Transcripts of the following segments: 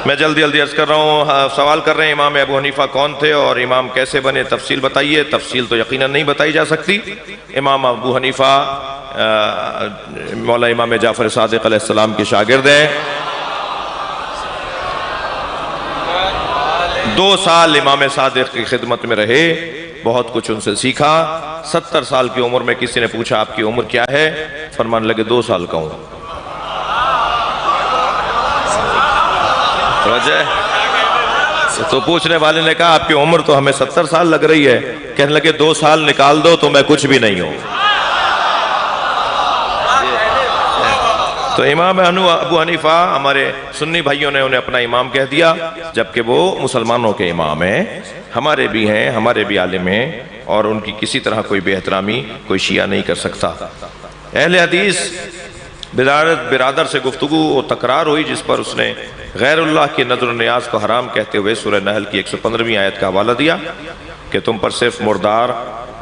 میں جلدی عرض کر رہا ہوں، سوال کر رہے ہیں امام ابو حنیفہ کون تھے اور امام کیسے بنے، تفصیل بتائیے۔ تفصیل تو یقیناً نہیں بتائی جا سکتی۔ امام ابو حنیفہ مولا امام جعفر صادق علیہ السلام کے شاگرد ہیں۔ 2 سال امام صادق کی خدمت میں رہے، بہت کچھ ان سے سیکھا۔ 70 سال کی عمر میں کسی نے پوچھا آپ کی عمر کیا ہے، فرمانے لگے 2 سال کا ہوں۔ تو پوچھنے والے نے کہا آپ کی عمر تو ہمیں 70 سال لگ رہی ہے، کہنے لگے 2 سال نکال دو تو میں کچھ بھی نہیں ہوں۔ تو امام ابو حنیفہ ہمارے سنی بھائیوں نے انہیں اپنا امام کہہ دیا، جبکہ وہ مسلمانوں کے امام ہیں، ہمارے بھی ہیں، ہمارے بھی عالم ہیں، اور ان کی کسی طرح کوئی بے احترامی کوئی شیعہ نہیں کر سکتا۔ اہل حدیث برادر سے گفتگو و تکرار ہوئی، جس پر اس نے غیر اللہ کی نظر و نیاز کو حرام کہتے ہوئے سورہ نحل کی 115ویں آیت کا حوالہ دیا کہ تم پر صرف مردار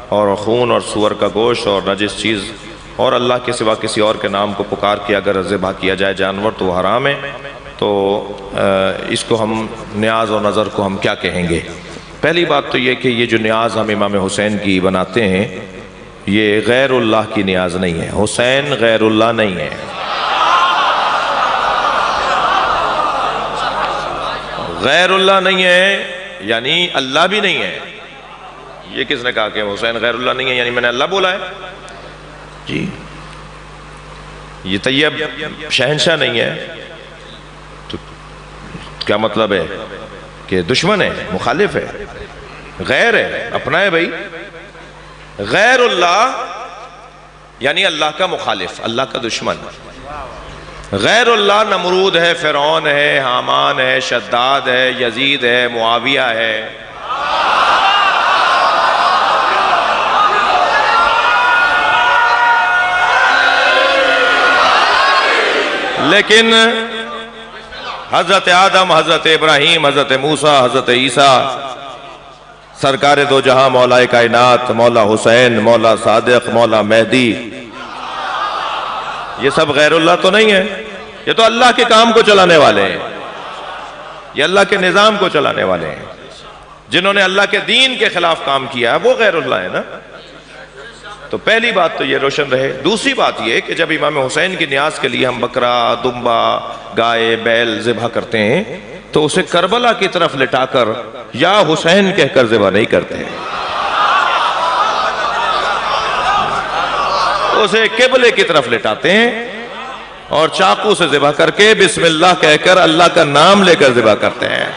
اور خون اور سور کا گوشت اور نجس چیز اور اللہ کے سوا کسی اور کے نام کو پکار کے اگر ذبح کیا جائے جانور تو وہ حرام ہے۔ تو اس کو ہم نیاز اور نظر کو ہم کیا کہیں گے؟ پہلی بات تو یہ کہ یہ جو نیاز ہم امام حسین کی بناتے ہیں یہ غیر اللہ کی نیاز نہیں ہے، حسین غیر اللہ نہیں ہے۔ غیر اللہ نہیں ہے یعنی اللہ بھی نہیں ہے۔ یہ کس نے کہا کہ حسین غیر اللہ نہیں ہے یعنی میں نے اللہ بولا ہے؟ جی یہ طیب شہنشاہ نہیں ہے تو کیا مطلب ہے کہ دشمن ہے، مخالف ہے، غیر ہے، اپنا ہے بھائی۔ غیر اللہ یعنی اللہ کا مخالف، اللہ کا دشمن۔ غیر اللہ نمرود ہے، فرعون ہے، حامان ہے، شداد ہے، یزید ہے، معاویہ ہے۔ لیکن حضرت آدم، حضرت ابراہیم، حضرت موسیٰ، حضرت عیسیٰ، سرکار دو جہاں، مولا کائنات، مولا حسین، مولا صادق، مولا مہدی، یہ سب غیر اللہ تو نہیں ہے، یہ تو اللہ کے کام کو چلانے والے ہیں، یہ اللہ کے نظام کو چلانے والے ہیں۔ جنہوں نے اللہ کے دین کے خلاف کام کیا وہ غیر اللہ ہے نا۔ تو پہلی بات تو یہ روشن رہے۔ دوسری بات یہ کہ جب امام حسین کی نیاز کے لیے ہم بکرا، دمبا، گائے، بیل ذبح کرتے ہیں تو اسے کربلا کی طرف لٹا کر یا حسین کہہ کر ذبح نہیں کرتے ہیں، اسے قبلے کی طرف لٹاتے ہیں اور چاقو سے ذبح کر کے بسم اللہ کہہ کر اللہ کا نام لے کر ذبح کرتے ہیں۔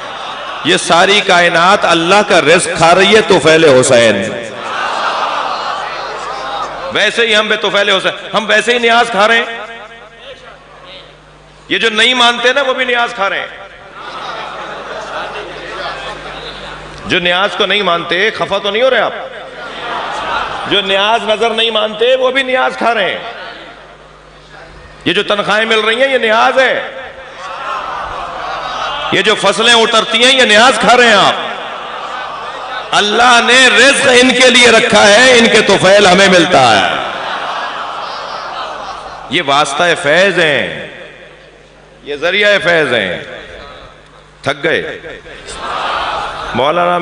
یہ ساری کائنات اللہ کا رزق کھا رہی ہے طفیل حسین۔ ویسے ہی ہم بے طفیل حسین، ہم ویسے ہی نیاز کھا رہے ہیں۔ یہ جو نہیں مانتے نا وہ بھی نیاز کھا رہے ہیں۔ جو نیاز کو نہیں مانتے خفا تو نہیں ہو رہے آپ؟ جو نیاز نظر نہیں مانتے وہ بھی نیاز کھا رہے ہیں۔ یہ جو تنخواہیں مل رہی ہیں یہ نیاز ہے، یہ جو فصلیں اترتی ہیں یہ نیاز کھا رہے ہیں آپ۔ اللہ نے رزق ان کے لیے رکھا ہے، ان کے طفیل ہمیں ملتا ہے۔ یہ واسطہ فیض ہیں، یہ ذریعہ فیض ہیں۔ تھک گئے مولانا؟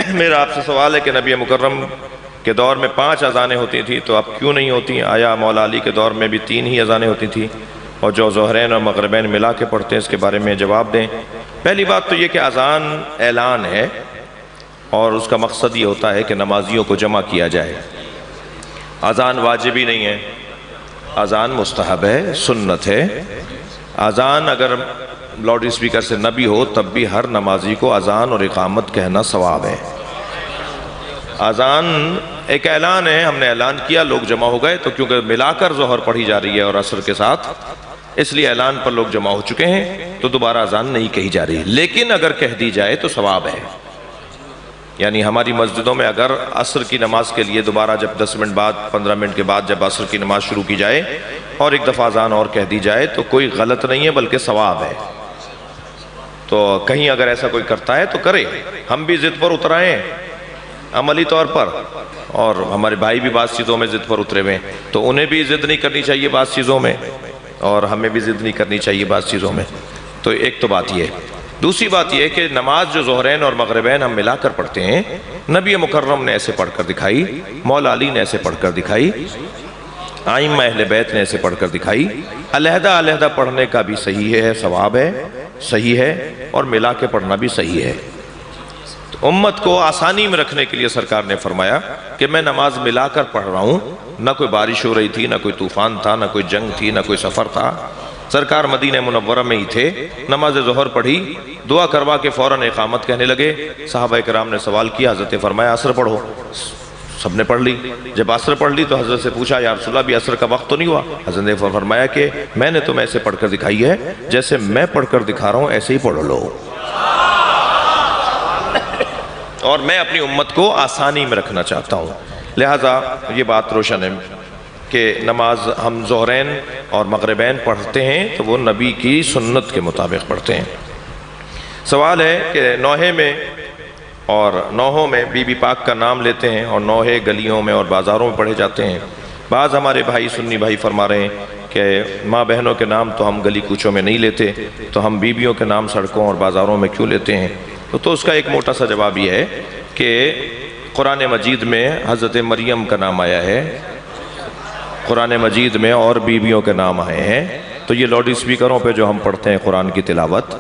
میرا آپ سے سوال ہے کہ نبی مکرم کے دور میں 5 اذانیں ہوتی تھی تو اب کیوں نہیں ہوتی؟ آیا مولا علی کے دور میں بھی 3 ہی اذانیں ہوتی تھی اور جو ظہرین اور مغربین ملا کے پڑھتے ہیں اس کے بارے میں جواب دیں۔ پہلی بات تو یہ کہ اذان اعلان ہے اور اس کا مقصد یہ ہوتا ہے کہ نمازیوں کو جمع کیا جائے۔ اذان واجبی نہیں ہے، اذان مستحب ہے، سنت ہے۔ اذان اگر لاؤڈ اسپیکر سے نہ بھی ہو تب بھی ہر نمازی کو اذان اور اقامت کہنا ثواب ہے۔ اذان ایک اعلان ہے، ہم نے اعلان کیا، لوگ جمع ہو گئے، تو کیونکہ ملا کر ظہر پڑھی جا رہی ہے اور عصر کے ساتھ، اس لیے اعلان پر لوگ جمع ہو چکے ہیں تو دوبارہ اذان نہیں کہی جا رہی۔ لیکن اگر کہہ دی جائے تو ثواب ہے۔ یعنی ہماری مسجدوں میں اگر عصر کی نماز کے لیے دوبارہ جب 10 منٹ بعد 15 منٹ کے بعد جب عصر کی نماز شروع کی جائے اور ایک دفعہ اذان اور کہہ دی جائے تو کوئی غلط نہیں ہے بلکہ ثواب ہے۔ تو کہیں اگر ایسا کوئی کرتا ہے تو کرے، ہم بھی ضد پر اترائیں عملی طور پر، اور ہمارے بھائی بھی بعض چیزوں میں ضد پر اترے ہوئے ہیں تو انہیں بھی ضد نہیں کرنی چاہیے بعض چیزوں میں، اور ہمیں بھی ضد نہیں کرنی چاہیے بعض چیزوں میں۔ تو ایک تو بات یہ ہے۔ دوسری بات یہ ہے کہ نماز جو ظہرین اور مغربین ہم ملا کر پڑھتے ہیں، نبی مکرم نے ایسے پڑھ کر دکھائی، مولا علی نے ایسے پڑھ کر دکھائی، ائمہ اہل بیت نے ایسے پڑھ کر دکھائی۔ علیحدہ علیحدہ پڑھنے کا بھی صحیح ہے، ثواب ہے، صحیح ہے، اور ملا کے پڑھنا بھی صحیح ہے۔ تو امت کو آسانی میں رکھنے کے لیے سرکار نے فرمایا کہ میں نماز ملا کر پڑھ رہا ہوں، نہ کوئی بارش ہو رہی تھی، نہ کوئی طوفان تھا، نہ کوئی جنگ تھی، نہ کوئی سفر تھا، سرکار مدینہ منورہ میں ہی تھے، نماز ظہر پڑھی، دعا کروا کے فوراً اقامت کہنے لگے۔ صحابہ کرام نے سوال کیا، حضرت فرمایا عصر پڑھو، سب نے پڑھ لی۔ جب عصر پڑھ لی تو حضرت سے پوچھا یا رسول اللہ بھی عصر کا وقت تو نہیں ہوا؟ حضرت نے فرمایا کہ میں نے تمہیں ایسے پڑھ کر دکھائی ہے، جیسے میں پڑھ کر دکھا رہا ہوں ایسے ہی پڑھ لو، اور میں اپنی امت کو آسانی میں رکھنا چاہتا ہوں۔ لہٰذا یہ بات روشن ہے کہ نماز ہم ظہرین اور مغربین پڑھتے ہیں تو وہ نبی کی سنت کے مطابق پڑھتے ہیں۔ سوال ہے کہ نوحے میں اور نوحوں میں بی بی پاک کا نام لیتے ہیں، اور نوحے گلیوں میں اور بازاروں میں پڑھے جاتے ہیں۔ بعض ہمارے بھائی سنی بھائی فرما رہے ہیں کہ ماں بہنوں کے نام تو ہم گلی کوچوں میں نہیں لیتے، تو ہم بیویوں کے نام سڑکوں اور بازاروں میں کیوں لیتے ہیں؟ تو اس کا ایک موٹا سا جواب یہ ہے کہ قرآن مجید میں حضرت مریم کا نام آیا ہے، قرآن مجید میں اور بیویوں کے نام آئے ہیں، تو یہ لاؤڈ اسپیکروں پہ جو ہم پڑھتے ہیں قرآن کی تلاوت،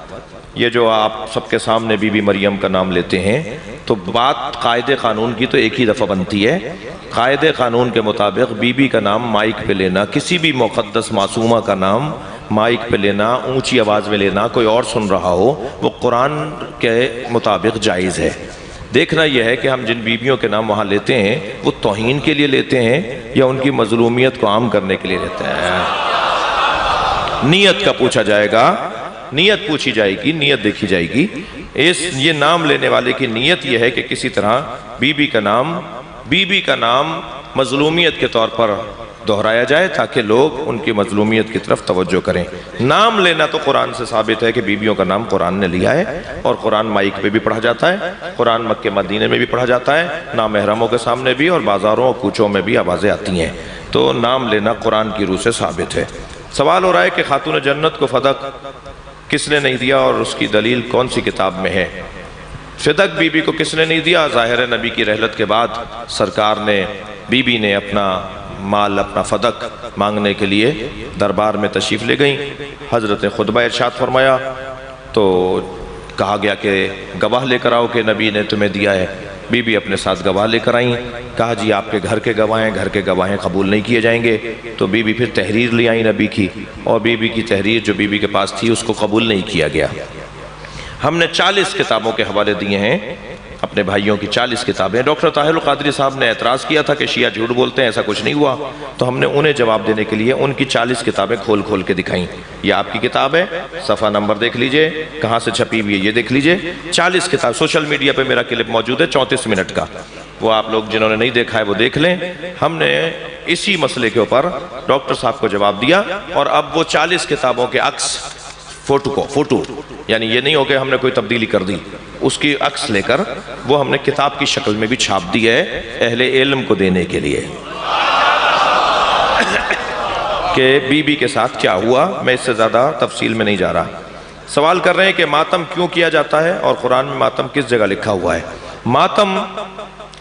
یہ جو آپ سب کے سامنے بی بی مریم کا نام لیتے ہیں، تو بات قاعدے قانون کی تو ایک ہی دفعہ بنتی ہے۔ قاعدے قانون کے مطابق بی بی کا نام مائک پہ لینا، کسی بھی مقدس معصومہ کا نام مائک پہ لینا، اونچی آواز میں لینا، کوئی اور سن رہا ہو، وہ قرآن کے مطابق جائز ہے۔ دیکھنا یہ ہے کہ ہم جن بیویوں کے نام وہاں لیتے ہیں وہ توہین کے لیے لیتے ہیں یا ان کی مظلومیت کو عام کرنے کے لیے لیتے ہیں۔ نیت کا پوچھا جائے گا، نیت پوچھی جائے گی، نیت دیکھی جائے گی۔ یہ نام لینے والے کی نیت یہ ہے کہ کسی طرح بی بی کا نام مظلومیت کے طور پر دہرایا جائے تاکہ لوگ ان کی مظلومیت کی طرف توجہ کریں۔ نام لینا تو قرآن سے ثابت ہے کہ بیویوں کا نام قرآن نے لیا ہے، اور قرآن مائک پہ بھی پڑھا جاتا ہے، قرآن مکہ مدینے میں بھی پڑھا جاتا ہے، نامحرموں کے سامنے بھی، اور بازاروں اور کوچوں میں بھی آوازیں آتی ہیں، تو نام لینا قرآن کی روح سے ثابت ہے۔ سوال ہو رہا ہے کہ خاتون جنت کو فدق کس نے نہیں دیا اور اس کی دلیل کون سی کتاب میں ہے؟ فدق بی بی کو کس نے نہیں دیا؟ ظاہر ہے نبی کی رحلت کے بعد سرکار نے، بی بی نے اپنا مال، اپنا فدق مانگنے کے لیے دربار میں تشریف لے گئیں۔ حضرت نے خطبہ ارشاد فرمایا تو کہا گیا کہ گواہ لے کر آؤ کہ نبی نے تمہیں دیا ہے۔ بی بی اپنے ساتھ گواہ لے کر آئیں، کہا جی آپ کے گھر کے گواہیں قبول نہیں کیے جائیں گے، تو بی بی پھر تحریر لے آئیں نبی کی، اور بی بی کی تحریر جو بی بی کے پاس تھی اس کو قبول نہیں کیا گیا۔ ہم نے 40 کتابوں کے حوالے دیے ہیں، اپنے بھائیوں کی 40 کتابیں۔ ڈاکٹر طاہر القادری صاحب نے اعتراض کیا تھا کہ شیعہ جھوٹ بولتے ہیں، ایسا کچھ نہیں ہوا، تو ہم نے انہیں جواب دینے کے لیے ان کی 40 کتابیں کھول کھول کے دکھائیں۔ یہ آپ کی کتاب ہے، صفحہ نمبر دیکھ لیجئے، کہاں سے چھپی ہوئی ہے یہ دیکھ لیجئے۔ 40 کتاب سوشل میڈیا پہ میرا کلپ موجود ہے 34 منٹ کا، وہ آپ لوگ جنہوں نے نہیں دیکھا ہے وہ دیکھ لیں۔ ہم نے اسی مسئلے کے اوپر ڈاکٹر صاحب کو جواب دیا، اور اب وہ 40 کتابوں کے عکس فوٹو، یعنی یہ نہیں ہو کہ ہم نے کوئی تبدیلی کر دی، اس کی عکس لے کر وہ ہم نے کتاب کی شکل میں بھی چھاپ دی ہے اہل علم کو دینے کے لیے کہ بی بی کے ساتھ کیا ہوا۔ میں اس سے زیادہ تفصیل میں نہیں جا رہا۔ سوال کر رہے ہیں کہ ماتم کیوں کیا جاتا ہے اور قرآن میں ماتم کس جگہ لکھا ہوا ہے؟ ماتم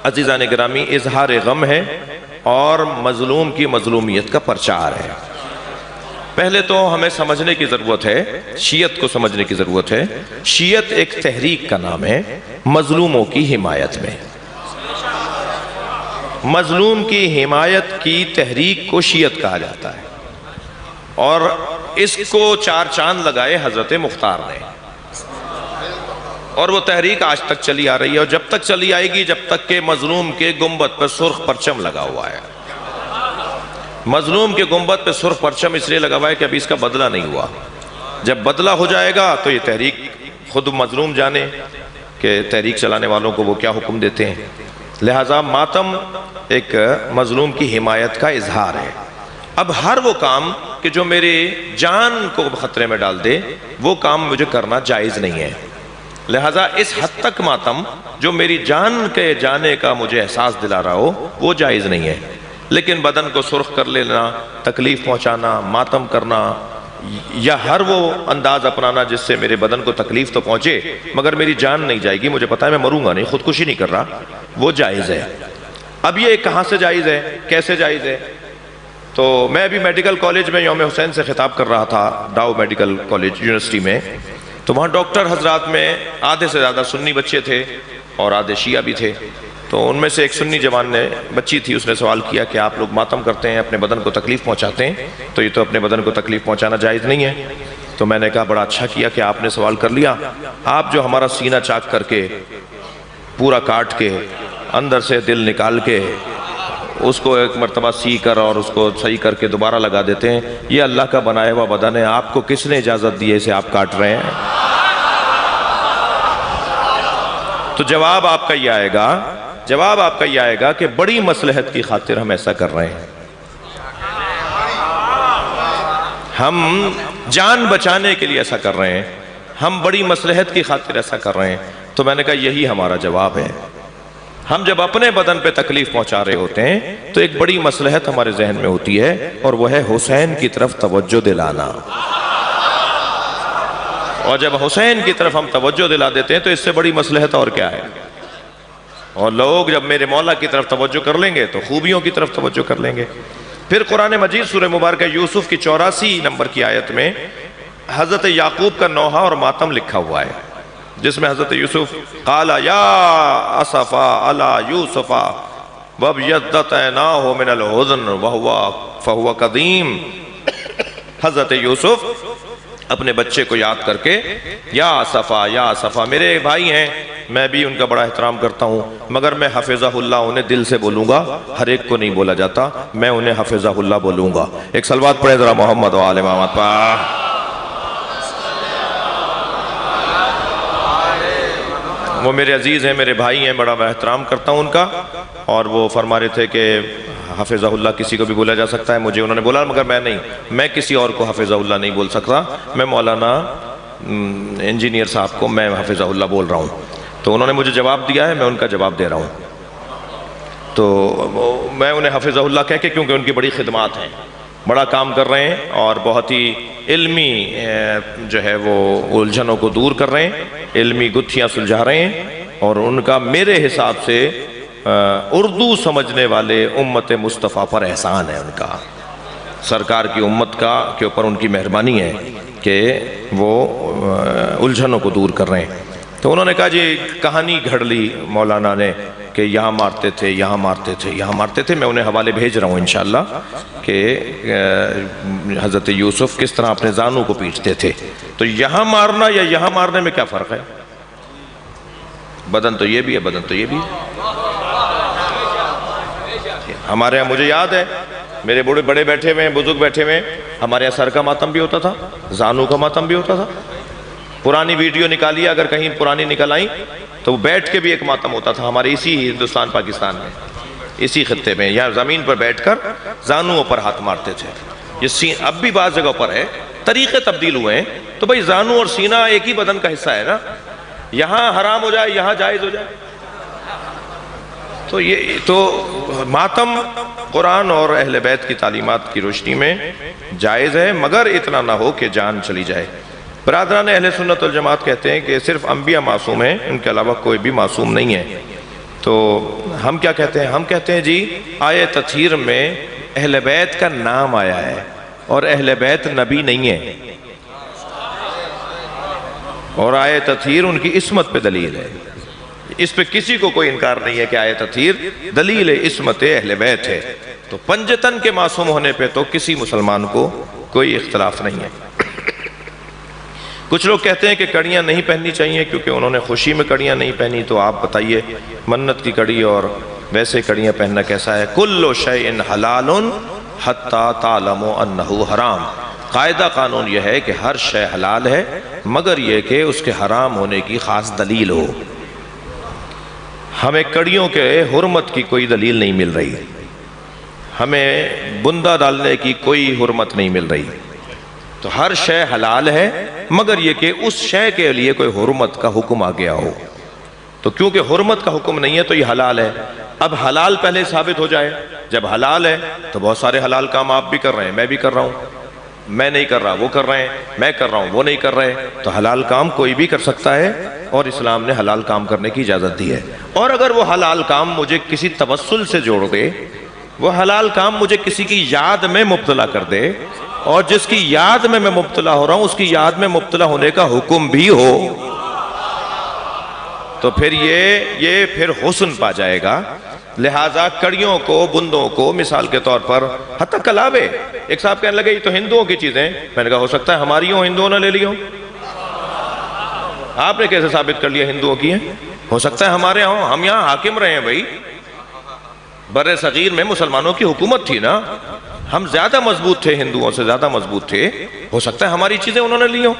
عزیزان گرامی اظہار غم ہے اور مظلوم کی مظلومیت کا پرچار ہے۔ پہلے تو ہمیں سمجھنے کی ضرورت ہے، شیعت کو سمجھنے کی ضرورت ہے۔ شیعت ایک تحریک کا نام ہے مظلوموں کی حمایت میں، مظلوم کی حمایت کی تحریک کو شیعت کہا جاتا ہے، اور اس کو 4 چاند لگائے حضرت مختار نے، اور وہ تحریک آج تک چلی آ رہی ہے، اور جب تک چلی آئے گی جب تک کہ مظلوم کے گنبد پر سرخ پرچم لگا ہوا ہے۔ مظلوم کے گنبد پہ سرخ پرچم اس لیے لگا ہوا ہے کہ ابھی اس کا بدلہ نہیں ہوا، جب بدلہ ہو جائے گا تو یہ تحریک خود مظلوم جانے کہ تحریک چلانے والوں کو وہ کیا حکم دیتے ہیں۔ لہٰذا ماتم ایک مظلوم کی حمایت کا اظہار ہے۔ اب ہر وہ کام کہ جو میرے جان کو خطرے میں ڈال دے وہ کام مجھے کرنا جائز نہیں ہے، لہٰذا اس حد تک ماتم جو میری جان کے جانے کا مجھے احساس دلا رہا ہو وہ جائز نہیں ہے۔ لیکن بدن کو سرخ کر لینا، تکلیف پہنچانا، ماتم کرنا، یا ہر وہ انداز اپنانا جس سے میرے بدن کو تکلیف تو پہنچے مگر میری جان نہیں جائے گی، مجھے پتا ہے میں مروں گا نہیں، خودکشی نہیں کر رہا، وہ جائز ہے۔ اب یہ کہاں سے جائز ہے، کیسے جائز ہے؟ تو میں ابھی میڈیکل کالج میں یوم حسین سے خطاب کر رہا تھا، ڈاؤ میڈیکل کالج یونیورسٹی میں، تو وہاں ڈاکٹر حضرات میں آدھے سے زیادہ سنی بچے تھے اور آدھے شیعہ بھی تھے۔ تو ان میں سے ایک سنی جوان نے، بچی تھی، اس نے سوال کیا کہ آپ لوگ ماتم کرتے ہیں، اپنے بدن کو تکلیف پہنچاتے ہیں، تو یہ تو اپنے بدن کو تکلیف پہنچانا جائز نہیں ہے۔ تو میں نے کہا بڑا اچھا کیا کہ آپ نے سوال کر لیا، آپ جو ہمارا سینہ چاک کر کے، پورا کاٹ کے، اندر سے دل نکال کے، اس کو ایک مرتبہ سی کر اور اس کو صحیح کر کے دوبارہ لگا دیتے ہیں، یہ اللہ کا بنایا ہوا بدن ہے، آپ کو کس نے اجازت دی ہے اسے آپ کاٹ رہے ہیں؟ تو جواب آپ کا یہ آئے گا کہ بڑی مصلحت کی خاطر ہم ایسا کر رہے ہیں، ہم جان بچانے کے لیے ایسا کر رہے ہیں، ہم بڑی مصلحت کی خاطر ایسا کر رہے ہیں۔ تو میں نے کہا یہی ہمارا جواب ہے۔ ہم جب اپنے بدن پہ تکلیف پہنچا رہے ہوتے ہیں تو ایک بڑی مصلحت ہمارے ذہن میں ہوتی ہے، اور وہ ہے حسین کی طرف توجہ دلانا۔ اور جب حسین کی طرف ہم توجہ دلا دیتے ہیں تو اس سے بڑی مصلحت اور کیا ہے؟ اور لوگ جب میرے مولا کی طرف توجہ کر لیں گے تو خوبیوں کی طرف توجہ کر لیں گے۔ پھر قرآن مجید سورہ مبارکہ یوسف کی 84 نمبر کی آیت میں حضرت یعقوب کا نوحہ اور ماتم لکھا ہوا ہے، جس میں حضرت یوسف قال یا اسفا علی یوسف وابیضت عیناہ من الحزن فہو قدیم۔ حضرت یوسف اپنے بچے کو یاد کر کے یا اسفا، میرے بھائی ہیں، میں بھی ان کا بڑا احترام کرتا ہوں، مگر میں حفظہ اللہ انہیں دل سے بولوں گا، ہر ایک کو نہیں بولا جاتا، میں انہیں حفظہ اللہ بولوں گا۔ ایک صلوات پڑھے ذرا محمد و آل محمد پر۔ وہ میرے عزیز ہیں، میرے بھائی ہیں، بڑا میں احترام کرتا ہوں ان کا، اور وہ فرما رہے تھے کہ حفظہ اللہ کسی کو بھی بولا جا سکتا ہے، مجھے انہوں نے بولا مگر میں نہیں، میں کسی اور کو حفظہ اللہ نہیں بول سکتا، میں مولانا انجینئر صاحب کو میں حفظہ اللہ بول رہا ہوں۔ تو انہوں نے مجھے جواب دیا ہے، میں ان کا جواب دے رہا ہوں۔ تو میں انہیں حفظہ اللہ کہہ کے، کیونکہ ان کی بڑی خدمات ہیں، بڑا کام کر رہے ہیں، اور بہت ہی علمی جو ہے وہ الجھنوں کو دور کر رہے ہیں، علمی گتھیاں سلجھا رہے ہیں، اور ان کا میرے حساب سے اردو سمجھنے والے امت مصطفیٰ پر احسان ہے ان کا، سرکار کی امت کا کے اوپر ان کی مہربانی ہے کہ وہ الجھنوں کو دور کر رہے ہیں۔ تو انہوں نے کہا جی کہانی گھڑ لی مولانا نے کہ یہاں مارتے تھے، یہاں مارتے تھے، یہاں مارتے تھے، میں انہیں حوالے بھیج رہا ہوں انشاءاللہ کہ حضرت یوسف کس طرح اپنے زانوں کو پیٹتے تھے۔ تو یہاں مارنا یا یہاں مارنے میں کیا فرق ہے؟ بدن تو یہ بھی ہے، بدن تو یہ بھی ہے۔ ہمارے یہاں مجھے یاد ہے، میرے بڑے بیٹھے ہوئے ہیں، بزرگ بیٹھے ہوئے ہیں، ہمارے یہاں سر کا ماتم بھی ہوتا تھا، زانوں کا ماتم بھی ہوتا تھا۔ پرانی ویڈیو نکالی، اگر کہیں پرانی نکل آئیں تو بیٹھ کے بھی ایک ماتم ہوتا تھا ہمارے اسی ہندوستان پاکستان میں، اسی خطے میں، یہاں زمین پر بیٹھ کر زانوں پر ہاتھ مارتے تھے۔ یہ اب بھی بعض جگہ پر ہے، طریقے تبدیل ہوئے ہیں، تو بھائی زانوں اور سینہ ایک ہی بدن کا حصہ ہے نا، یہاں حرام ہو جائے یہاں جائز ہو جائے۔ تو ماتم قرآن اور اہل بیت کی تعلیمات کی روشنی میں جائز ہے، مگر اتنا نہ ہو کہ جان چلی جائے۔ برادران اہل سنت والجماعت کہتے ہیں کہ صرف انبیاء معصوم ہیں، ان کے علاوہ کوئی بھی معصوم نہیں ہے۔ تو ہم کیا کہتے ہیں؟ ہم کہتے ہیں جی آیہ تطہیر میں اہل بیت کا نام آیا ہے، اور اہل بیت نبی نہیں ہے، اور آیہ تطہیر ان کی عصمت پہ دلیل ہے، اس پہ کسی کو کوئی انکار نہیں ہے کہ آیہ تطہیر دلیل عصمت اہل بیت ہے۔ تو پنجتن کے معصوم ہونے پہ تو کسی مسلمان کو کوئی اختلاف نہیں ہے۔ کچھ لوگ کہتے ہیں کہ کڑیاں نہیں پہننی چاہیے کیونکہ انہوں نے خوشی میں کڑیاں نہیں پہنی، تو آپ بتائیے منت کی کڑی اور ویسے کڑیاں پہننا کیسا ہے؟ کل شیء حلال حتی تعلموا انہ حرام۔ قاعدہ قانون یہ ہے کہ ہر شے حلال ہے مگر یہ کہ اس کے حرام ہونے کی خاص دلیل ہو۔ ہمیں کڑیوں کے حرمت کی کوئی دلیل نہیں مل رہی، ہمیں بندہ ڈالنے کی کوئی حرمت نہیں مل رہی۔ تو ہر شے حلال ہے مگر یہ کہ اس شے کے لیے کوئی حرمت کا حکم آ گیا ہو، تو کیونکہ حرمت کا حکم نہیں ہے تو یہ حلال ہے۔ اب حلال پہلے ثابت ہو جائے، جب حلال ہے تو بہت سارے حلال کام آپ بھی کر رہے ہیں، میں بھی کر رہا ہوں، میں نہیں کر رہا وہ کر رہے ہیں، میں کر رہا ہوں وہ نہیں کر رہے، تو حلال کام کوئی بھی کر سکتا ہے اور اسلام نے حلال کام کرنے کی اجازت دی ہے۔ اور اگر وہ حلال کام مجھے کسی توسل سے جوڑ دے، وہ حلال کام مجھے کسی کی یاد میں مبتلا کر دے، اور جس کی یاد میں مبتلا ہو رہا ہوں اس کی یاد میں مبتلا ہونے کا حکم بھی ہو، تو پھر یہ پھر حسن پا جائے گا۔ لہٰذا کڑیوں کو، بندوں کو، مثال کے طور پر حتیٰ کلابے، ایک صاحب کہنے لگے یہ تو ہندوؤں کی چیزیں، میں نے کہا ہو سکتا ہے ہماری ہوں، ہندوؤں نے لے لی ہوں۔ آپ نے کیسے ثابت کر لیا ہندوؤں کی ہیں؟ ہو سکتا ہے ہمارے ہوں، ہم یہاں حاکم رہے ہیں بھائی، بر صغیر میں مسلمانوں کی حکومت تھی نا، ہم زیادہ مضبوط تھے، ہندوؤں سے زیادہ مضبوط تھے، ہو سکتا ہے ہماری چیزیں انہوں نے لی ہوں۔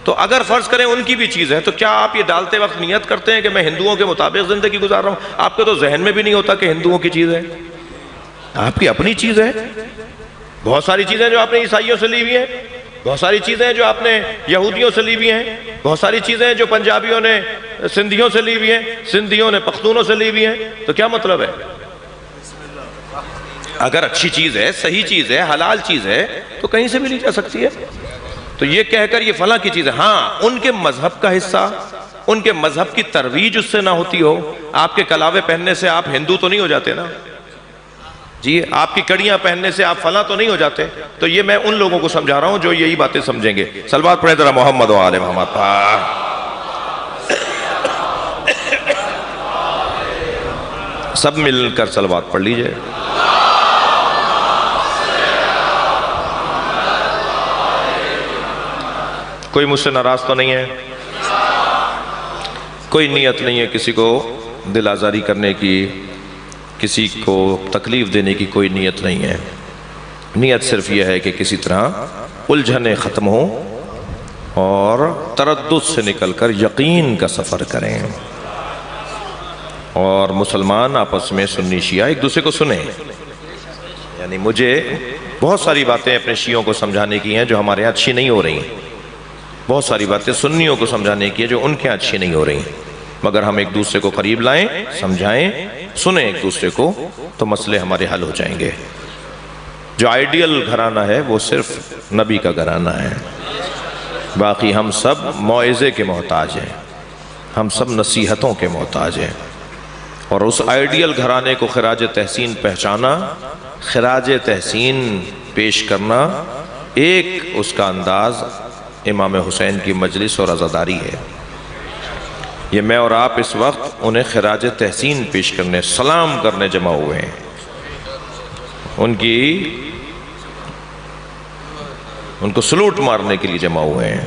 تو اگر فرض کریں ان کی بھی چیز ہے، تو کیا آپ یہ ڈالتے وقت نیت کرتے ہیں کہ میں ہندوؤں کے مطابق زندگی گزار رہا ہوں؟ آپ کے تو ذہن میں بھی نہیں ہوتا کہ ہندوؤں کی چیز ہے، آپ کی اپنی چیز ہے۔ بہت ساری چیزیں جو آپ نے عیسائیوں سے لی ہوئی ہیں، بہت ساری چیزیں جو آپ نے یہودیوں سے لی ہوئی ہیں، بہت ساری چیزیں جو پنجابیوں نے سندھیوں سے لی ہوئی ہیں، سندھیوں نے پختونوں سے لی ہوئی ہیں، تو کیا مطلب ہے؟ اگر اچھی چیز ہے، صحیح چیز ہے، حلال چیز ہے، تو کہیں سے بھی لی جا سکتی ہے۔ تو یہ کہہ کر یہ فلاں کی چیز ہے، ہاں ان کے مذہب کا حصہ، ان کے مذہب کی ترویج اس سے نہ ہوتی ہو۔ آپ کے کلاوے پہننے سے آپ ہندو تو نہیں ہو جاتے نا جی، آپ کی کڑیاں پہننے سے آپ فلاں تو نہیں ہو جاتے۔ تو یہ میں ان لوگوں کو سمجھا رہا ہوں جو یہی باتیں سمجھیں گے۔ صلوات پڑھیں ذرا محمد و آل محمد پر۔ سب مل کر صلوات پڑھ لیجئے۔ کوئی مجھ سے ناراض تو نہیں ہے؟ کوئی نیت نہیں ہے کسی کو دل آزاری کرنے کی، کسی کو تکلیف دینے کی کوئی نیت نہیں ہے۔ نیت صرف یہ ہے کہ کسی طرح الجھنیں ختم ہوں اور تردد سے نکل کر یقین کا سفر کریں، اور مسلمان آپس میں سنی شیعہ ایک دوسرے کو سنیں۔ یعنی مجھے بہت ساری باتیں اپنے شیعوں کو سمجھانے کی ہیں جو ہمارے یہاں اچھی نہیں ہو رہی ہیں، بہت ساری باتیں سنیوں کو سمجھانے کی ہیں جو ان کے یہاں اچھی نہیں ہو رہی، مگر ہم ایک دوسرے کو قریب لائیں، سمجھائیں، سنیں ایک دوسرے کو، تو مسئلے ہمارے حل ہو جائیں گے۔ جو آئیڈیل گھرانہ ہے وہ صرف نبی کا گھرانہ ہے، باقی ہم سب موعظے کے محتاج ہیں، ہم سب نصیحتوں کے محتاج ہیں، اور اس آئیڈیل گھرانے کو خراج تحسین پہچانا، خراج تحسین پیش کرنا، ایک اس کا انداز امام حسین کی مجلس اور عزاداری ہے۔ یہ میں اور آپ اس وقت انہیں خراج تحسین پیش کرنے، سلام کرنے جمع ہوئے ہیں، ان کو سلوٹ مارنے کے لیے جمع ہوئے ہیں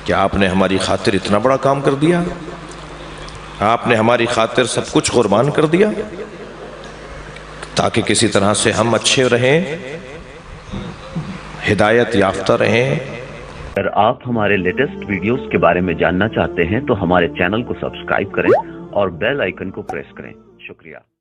کہ آپ نے ہماری خاطر اتنا بڑا کام کر دیا، آپ نے ہماری خاطر سب کچھ قربان کر دیا تاکہ کسی طرح سے ہم اچھے رہیں، ہدایت یافتہ رہیں۔ اگر آپ ہمارے لیٹسٹ ویڈیوز کے بارے میں جاننا چاہتے ہیں تو ہمارے چینل کو سبسکرائب کریں اور بیل آئیکن کو پریس کریں۔ شکریہ۔